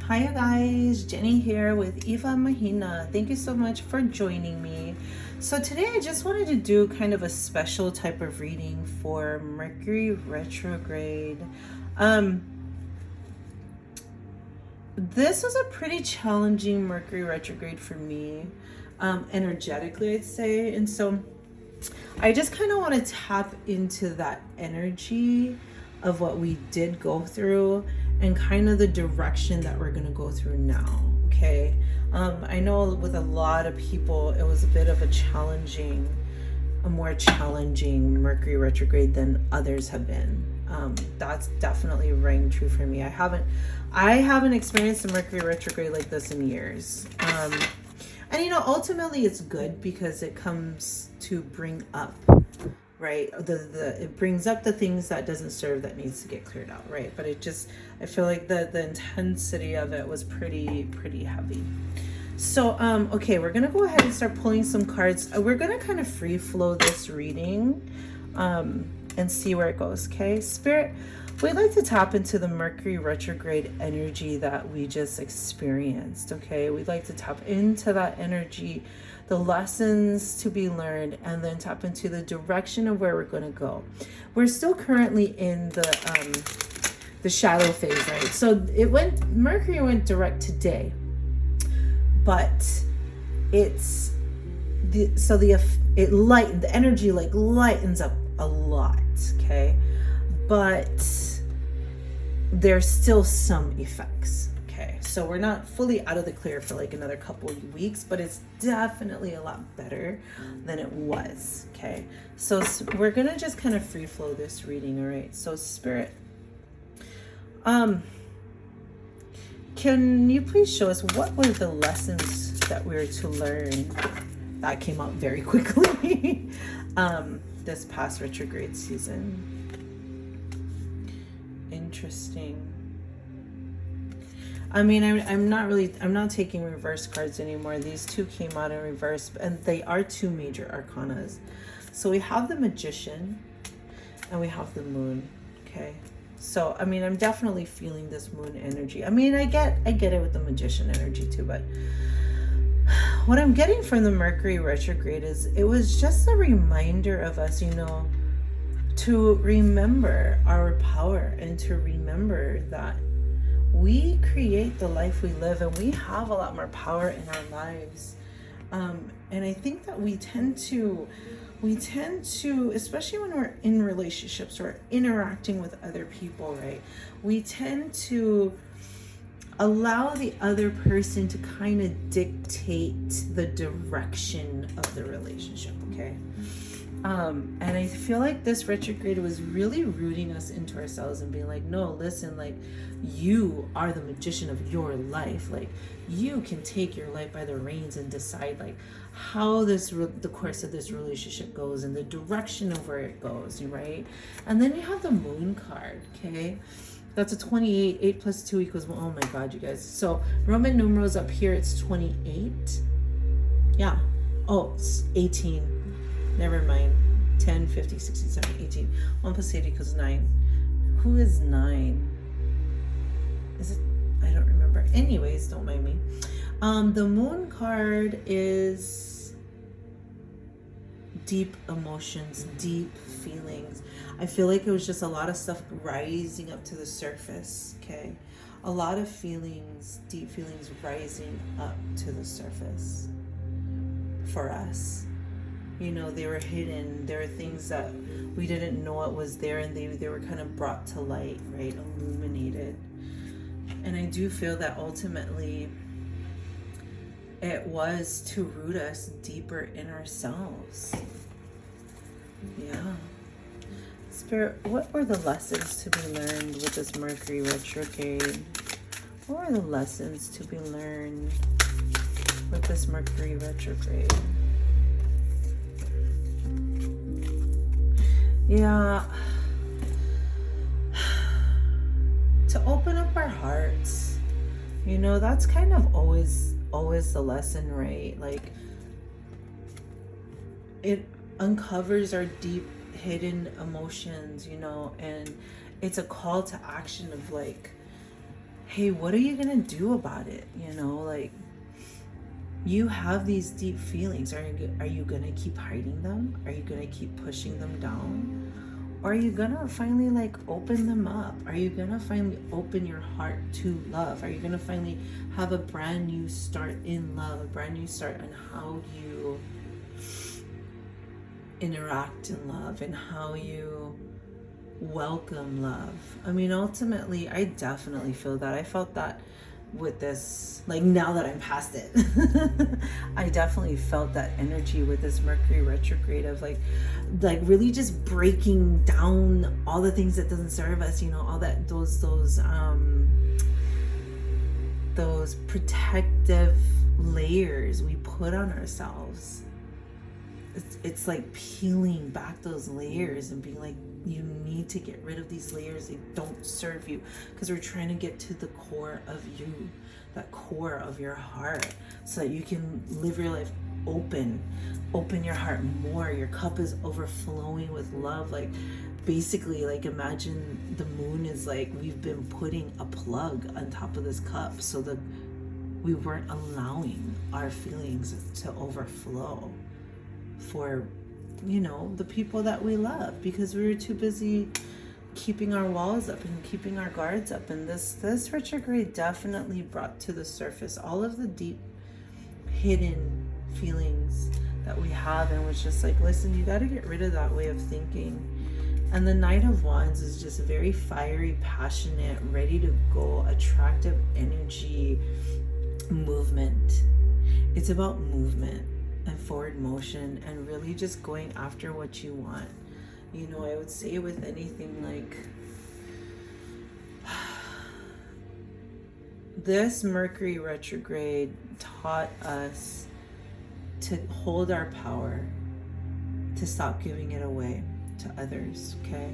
Hi you guys, Jenny here with Eva Mahina. Thank you so much for joining me. So today I just wanted to do kind of a special type of reading for Mercury Retrograde. This was a pretty challenging Mercury Retrograde for me, energetically I'd say. And so I just kind of want to tap into that energy of what we did go through and kind of the direction that we're going to go through now. Okay. I know with a lot of people, it was a bit of a more challenging Mercury retrograde than others have been. That's definitely rang true for me. I haven't experienced a Mercury retrograde like this in years. And ultimately it's good because it comes to bring up, right, it brings up the things that doesn't serve, that needs to get cleared out, right? But I feel like the intensity of it was pretty heavy. So okay, we're gonna go ahead and start pulling some cards. We're gonna kind of free flow this reading and see where it goes. Okay, Spirit, we'd like to tap into the Mercury retrograde energy that we just experienced. Okay, we'd like to tap into that energy, the lessons to be learned, and then tap into the direction of where we're going to go. We're still currently in the shadow phase, right? So Mercury went direct today, but the energy like lightens up a lot, okay? But there's still some effects. Okay, so we're not fully out of the clear for like another couple of weeks, but it's definitely a lot better than it was. Okay, so we're gonna just kind of free flow this reading. All right, so Spirit, can you please show us what were the lessons that we were to learn? That came out very quickly. This past retrograde season. Interesting. I mean, I'm not taking reverse cards anymore. These two came out in reverse, and they are two major arcanas. So we have the Magician and we have the Moon. Okay. So, I mean, I'm definitely feeling this Moon energy. I mean, I get it with the Magician energy too, but what I'm getting from the Mercury retrograde is it was just a reminder of us, to remember our power and to remember that we create the life we live and we have a lot more power in our lives. And I think that we tend to, especially when we're in relationships or interacting with other people, right? We tend to allow the other person to kind of dictate the direction of the relationship, okay? And I feel like this retrograde was really rooting us into ourselves and being like, no, listen, like, you are the magician of your life. Like, you can take your life by the reins and decide like how the course of this relationship goes and the direction of where it goes, right? And then you have the Moon card, okay? That's a 28. 8 plus 2 equals 1. Oh my God, you guys. So Roman numerals up here, it's 28. Yeah. Oh, it's 18. Never mind. 10, 50, 60, 70, 18. 1 plus 8 equals 9. Who is 9? Is it? I don't remember. Anyways, don't mind me. The Moon card is deep emotions, deep feelings. I feel like it was just a lot of stuff rising up to the surface, okay? A lot of feelings, deep feelings rising up to the surface for us. They were hidden. There were things that we didn't know it was there, and they were kind of brought to light, right? Illuminated. And I do feel that ultimately it was to root us deeper in ourselves. Yeah. Spirit, what were the lessons to be learned with this Mercury retrograde? What were the lessons to be learned with this Mercury retrograde? Yeah. To open up our hearts. That's kind of always the lesson, right? Like, it uncovers our deep hidden emotions, and it's a call to action of like, hey, what are you gonna do about it? You know, like, you have these deep feelings. Are you gonna keep hiding them? Are you gonna keep pushing them down? Or are you gonna finally like open them up? Are you gonna finally open your heart to love? Are you gonna finally have a brand new start in love, a brand new start on how you interact in love and how you welcome love? I mean, ultimately, I definitely feel that. I felt that with this, like, now that I'm past it. I definitely felt that energy with this Mercury retrograde of like really just breaking down all the things that doesn't serve us, you know, all that those protective layers we put on ourselves. It's like peeling back those layers and being like, you need to get rid of these layers. They don't serve you, because we're trying to get to the core of you, that core of your heart, so that you can live your life open your heart more. Your cup is overflowing with love. Like, basically, like, imagine the moon is like, we've been putting a plug on top of this cup so that we weren't allowing our feelings to overflow for, you know, the people that we love, because we were too busy keeping our walls up and keeping our guards up. And this retrograde definitely brought to the surface all of the deep hidden feelings that we have, and was just like, listen, you got to get rid of that way of thinking. And the Knight of Wands is just very fiery, passionate, ready to go, attractive energy, movement. It's about movement and forward motion and really just going after what you want. You know, I would say with anything, like, this Mercury retrograde taught us to hold our power, to stop giving it away to others, okay?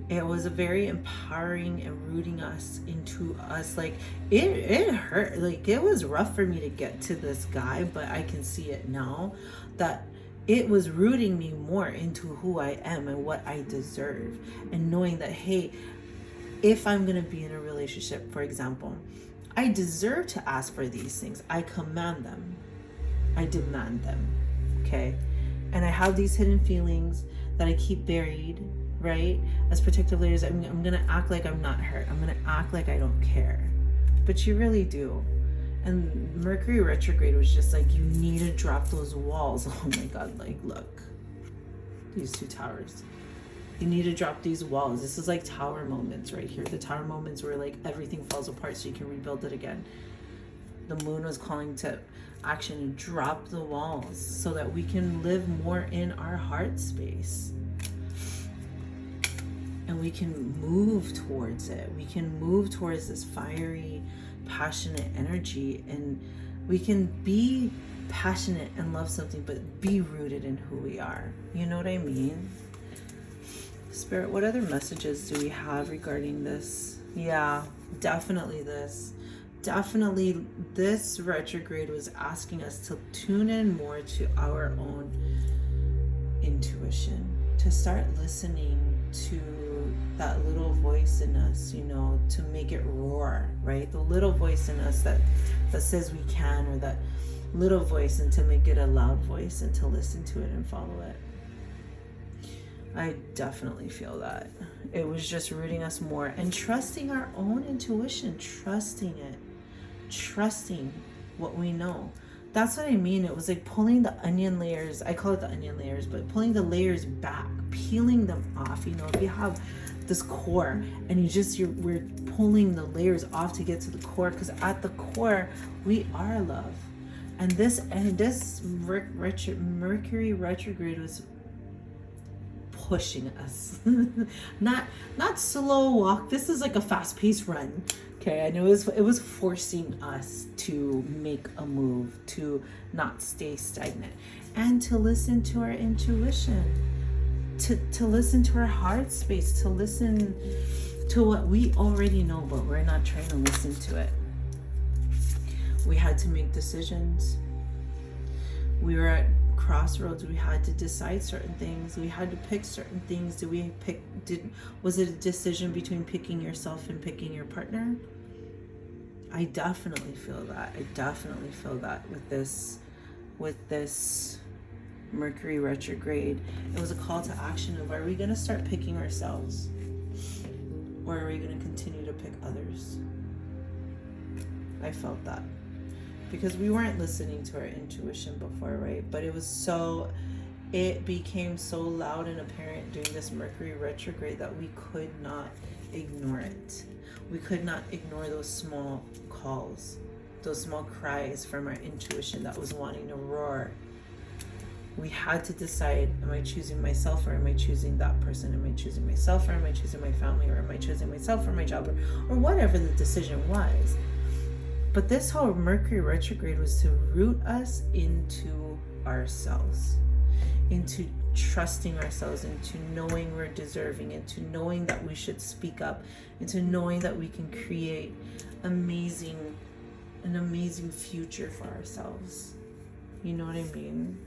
It was a very empowering and rooting us into us. Like, it hurt. Like, it was rough for me to get to this guy, but I can see it now that it was rooting me more into who I am and what I deserve, and knowing that, hey, if I'm going to be in a relationship, for example, I deserve to ask for these things. I command them. I demand them, okay? And I have these hidden feelings that I keep buried, right? As protective layers. I'm going to act like I'm not hurt. I'm going to act like I don't care. But you really do. And Mercury retrograde was just like, you need to drop those walls. Oh my God, like, look, these two towers. You need to drop these walls. This is like tower moments right here. The tower moments where like everything falls apart so you can rebuild it again. The moon was calling to action and drop the walls so that we can live more in our heart space. And we can move towards it. We can move towards this fiery, passionate energy, and we can be passionate and love something, but be rooted in who we are. You know what I mean? Spirit, what other messages do we have regarding this? Yeah, definitely this. Definitely this retrograde was asking us to tune in more to our own intuition, to start listening to that little voice in us, you know, to make it roar, right? The little voice in us that says we can, or that little voice, and to make it a loud voice and to listen to it and follow it. I definitely feel that. It was just rooting us more and trusting our own intuition, trusting it, trusting what we know. That's what I mean. It was like pulling the onion layers. I call it the onion layers, but pulling the layers back, peeling them off. You know, if you have this core and we're pulling the layers off to get to the core, because at the core we are love. And this Mercury retrograde was pushing us. not slow walk. This is like a fast-paced run. Okay, and it was forcing us to make a move, to not stay stagnant, and to listen to our intuition, to listen to our heart space, to listen to what we already know, but we're not trying to listen to it. We had to make decisions. We were at crossroads. We had to decide certain things. We had to pick certain things. Was it a decision between picking yourself and picking your partner? I definitely feel that. I definitely feel that with this Mercury retrograde. It was a call to action of, are we going to start picking ourselves? Or are we going to continue to pick others? I felt that. Because we weren't listening to our intuition before, right? But it became so loud and apparent during this Mercury retrograde that we could not ignore it. We could not ignore those small calls, those small cries from our intuition that was wanting to roar. We had to decide, am I choosing myself or am I choosing that person? Am I choosing myself or am I choosing my family? Or am I choosing myself or my job? Or whatever the decision was. But this whole Mercury retrograde was to root us into ourselves, into trusting ourselves, into knowing we're deserving, into knowing that we should speak up, into knowing that we can create an amazing future for ourselves. You know what I mean?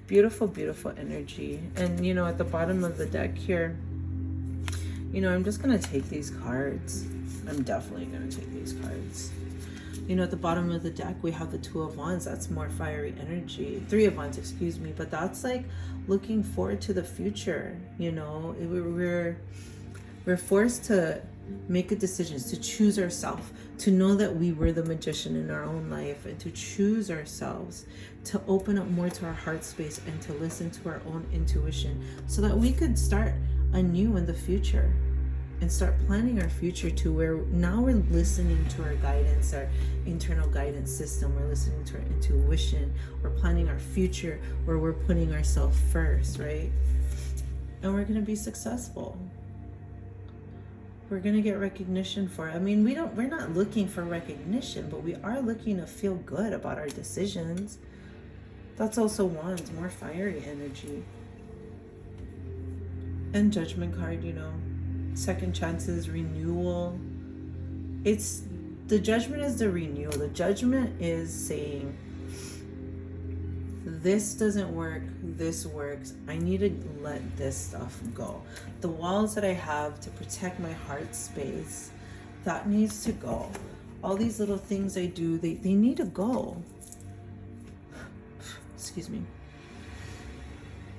Beautiful, beautiful energy. And at the bottom of the deck here, I'm just gonna take these cards. I'm definitely gonna take these cards. At the bottom of the deck, we have the Two of Wands. That's more fiery energy. Three of Wands, excuse me. But that's like looking forward to the future. We're forced to make a decision, to choose ourselves, to know that we were the magician in our own life, and to choose ourselves, to open up more to our heart space and to listen to our own intuition so that we could start anew in the future. And start planning our future to where now we're listening to our guidance, our internal guidance system. We're listening to our intuition. We're planning our future where we're putting ourselves first, right? And we're going to be successful. We're going to get recognition for it. I mean, we're not looking for recognition, but we are looking to feel good about our decisions. That's also Wands, more fiery energy. And Judgment card, second chances, renewal. The Judgment is the renewal. The Judgment is saying, this doesn't work, this works. I need to let this stuff go. The walls that I have to protect my heart space, that needs to go. All these little things I do, they need to go. Excuse me.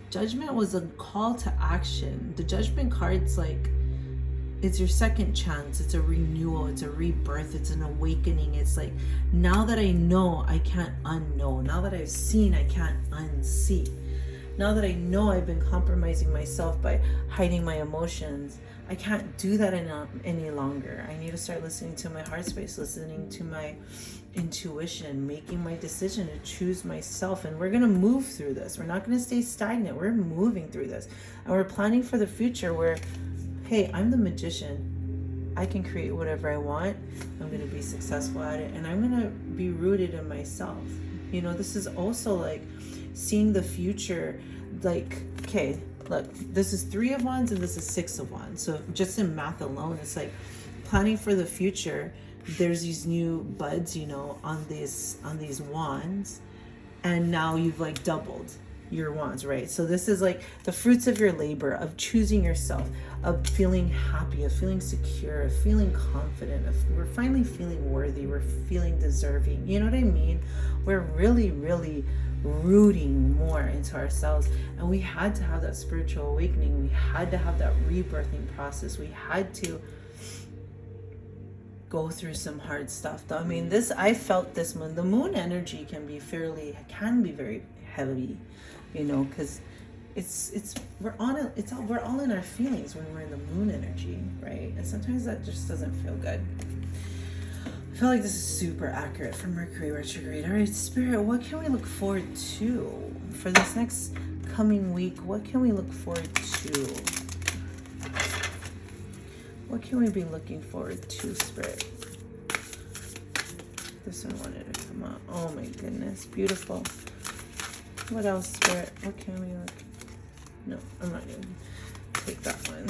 Judgment was a call to action. The Judgment card's like, it's your second chance. It's a renewal. It's a rebirth. It's an awakening. It's like, now that I know, I can't unknow. Now that I've seen, I can't unsee. Now that I know I've been compromising myself by hiding my emotions, I can't do that any longer. I need to start listening to my heart space, listening to my intuition, making my decision to choose myself. And we're going to move through this. We're not going to stay stagnant. We're moving through this. And we're planning for the future where, hey, I'm the magician. I can create whatever I want. I'm going to be successful at it. And I'm going to be rooted in myself. This is also like seeing the future. Like, okay, look, this is Three of Wands and this is Six of Wands. So just in math alone, it's like planning for the future. There's these new buds, on these wands. And now you've like doubled your wands, right? So this is like the fruits of your labor, of choosing yourself, of feeling happy, of feeling secure, of feeling confident, we're finally feeling worthy, we're feeling deserving. You know what I mean? We're really, really rooting more into ourselves. And we had to have that spiritual awakening. We had to have that rebirthing process. We had to go through some hard stuff. I mean, I felt this moon. The moon energy can be very heavy, because we're all in our feelings when we're in the moon energy, right? And sometimes that just doesn't feel good. I feel like this is super accurate for Mercury retrograde. All right, Spirit, what can we look forward to for this next coming week? What can we look forward to? What can we be looking forward to, Spirit? This one wanted to come out. Oh my goodness, beautiful. What else, Spirit? What can we look? No, I'm not going to take that one.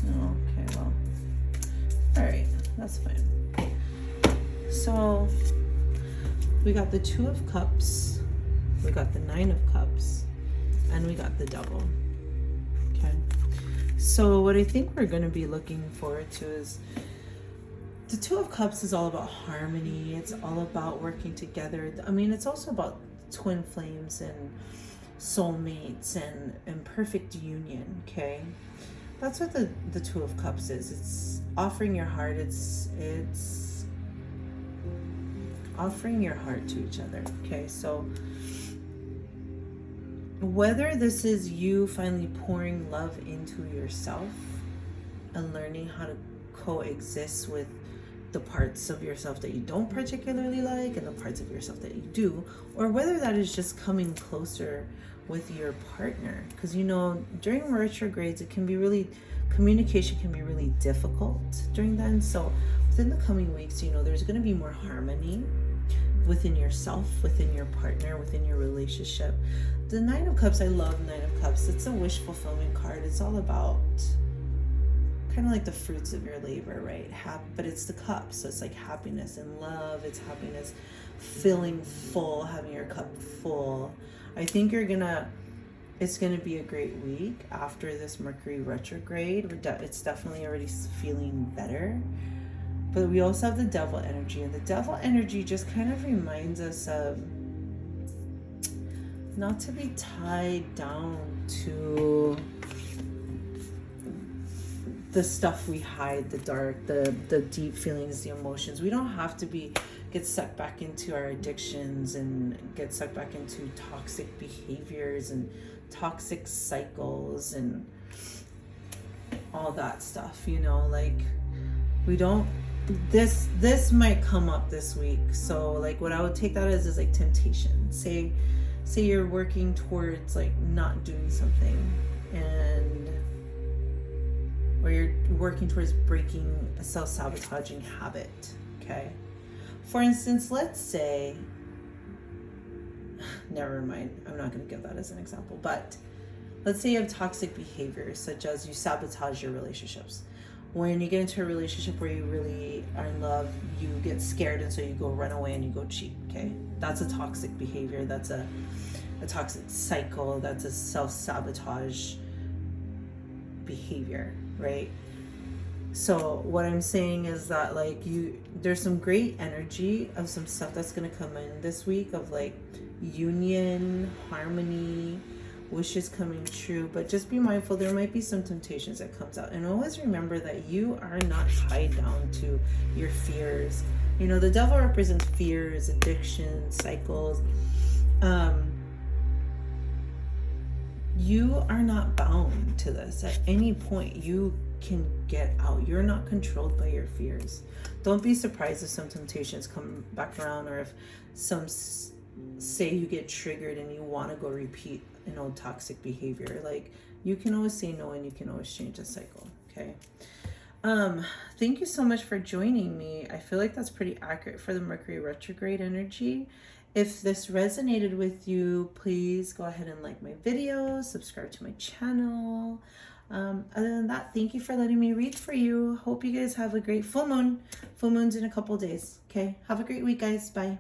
No, okay, well. Alright, that's fine. So, we got the Two of Cups, we got the Nine of Cups, and we got the Devil. Okay. So what I think we're going to be looking forward to is the Two of Cups is all about harmony. It's all about working together. I mean, it's also about twin flames and soulmates and perfect union, okay? That's what the Two of Cups is. It's offering your heart. It's offering your heart to each other, okay? So whether this is you finally pouring love into yourself and learning how to coexist with the parts of yourself that you don't particularly like and the parts of yourself that you do, or whether that is just coming closer with your partner. Because, you know, during retrogrades, it can be really, communication can be really difficult during then. So within the coming weeks, you know, there's going to be more harmony within yourself, within your partner, within your relationship. The Nine of Cups, I love Nine of Cups. It's a wish fulfillment card. It's all about kind of like the fruits of your labor, right? But it's the cup, so it's like happiness and love. It's happiness, feeling full, having your cup full. I think it's gonna be a great week after this Mercury retrograde. It's definitely already feeling better. But we also have the Devil energy, and the Devil energy just kind of reminds us of not to be tied down to the stuff we hide, the dark, the deep feelings, the emotions. We don't have to get sucked back into our addictions and get sucked back into toxic behaviors and toxic cycles and all that stuff, you know, like we don't, this might come up this week. So like what I would take that as is like temptation. Say you're working towards like not doing something, or you're working towards breaking a self-sabotaging habit, okay? For instance, let's say, never mind, I'm not gonna give that as an example, but let's say you have toxic behaviors such as you sabotage your relationships. When you get into a relationship where you really are in love, you get scared and so you go run away and you go cheat, okay? That's a toxic behavior, that's a toxic cycle, that's a self-sabotage behavior, right? So what I'm saying is that like there's some great energy of some stuff that's gonna come in this week of like union, harmony, wishes coming true, but just be mindful there might be some temptations that comes out, and always remember that you are not tied down to your fears. You know, the Devil represents fears, addiction, cycles. You are not bound to this. At any point you can get out. You're not controlled by your fears. Don't be surprised if some temptations come back around, or if some say you get triggered and you want to go repeat an old toxic behavior. Like, you can always say no and you can always change a cycle, okay? Thank you so much for joining me. I feel like that's pretty accurate for the Mercury retrograde energy. If this resonated with you, please go ahead and like my videos, subscribe to my channel. Other than that, thank you for letting me read for you. Hope you guys have a great full moon. Full moon's in a couple days, okay? Have a great week, guys. Bye.